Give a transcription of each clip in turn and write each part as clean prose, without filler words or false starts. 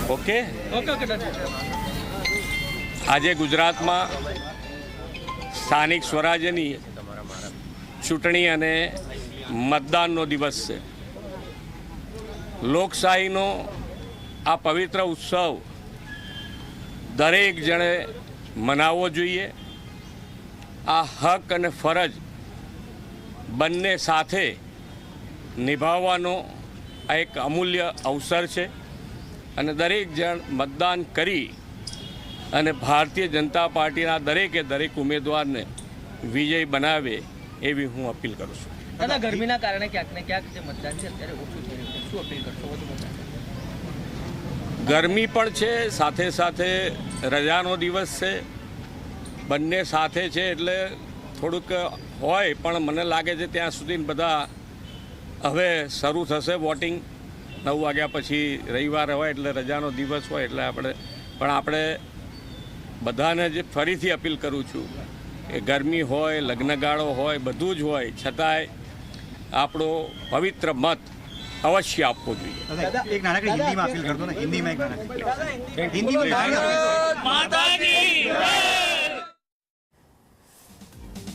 Okay. આજે ગુજરાતમાં સ્થાનિક સ્વરાજ્યની ચૂંટણી અને મતદાનનો દિવસ છે. લોકશાહીનો આ પવિત્ર ઉત્સવ દરેક જણે મનાવવો જોઈએ. આ હક અને ફરજ બંને સાથે નિભાવવાનો આ એક અમૂલ્ય અવસર છે અને દરેક જણ મતદાન કરી અને ભારતીય જનતા પાર્ટીના દરેકે દરેક ઉમેદવારને વિજય બનાવે એવી હું અપીલ કરું છું. દાદા, ગરમીના કારણે ક્યાંક ને ક્યાંક જે મતદાન છે અત્યારે ઓછું થઈ રહ્યું છે, શું અપીલ કરશો? વધુ મતદાન ગરમી પણ છે, સાથે સાથે રજાનો દિવસ છે, બંને સાથે છે એટલે થોડુંક હોય, પણ મને લાગે છે ત્યાં સુધી બધા હવે શરૂ થશે વોટિંગ. 9 વાગ્યા પછી રવિવાર હોય એટલે રજાનો દિવસ હોય એટલે આપણે બધાને જ ફરીથી અપીલ કરું છું કે ગરમી હોય, લગ્નગાળો હોય, બધું જ હોય, છતાંય આપણો પવિત્ર મત અવશ્ય આપવો જોઈએ. એક નાનકડી હિન્દીમાં અપીલ કરતો ને, હિન્દીમાં એક નાનકડી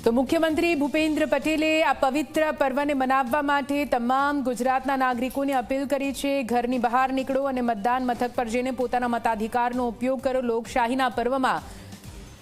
તો મુખ્યમંત્રી ભૂપેન્દ્ર પટેલે આ પવિત્ર પર્વને મનાવવા માટે તમામ ગુજરાતના નાગરિકોને અપીલ કરી છે. ઘરની બહાર નીકળો અને મતદાન મથક પર જઈને પોતાના મતાધિકારનો ઉપયોગ કરો. લોકશાહીના પર્વમાં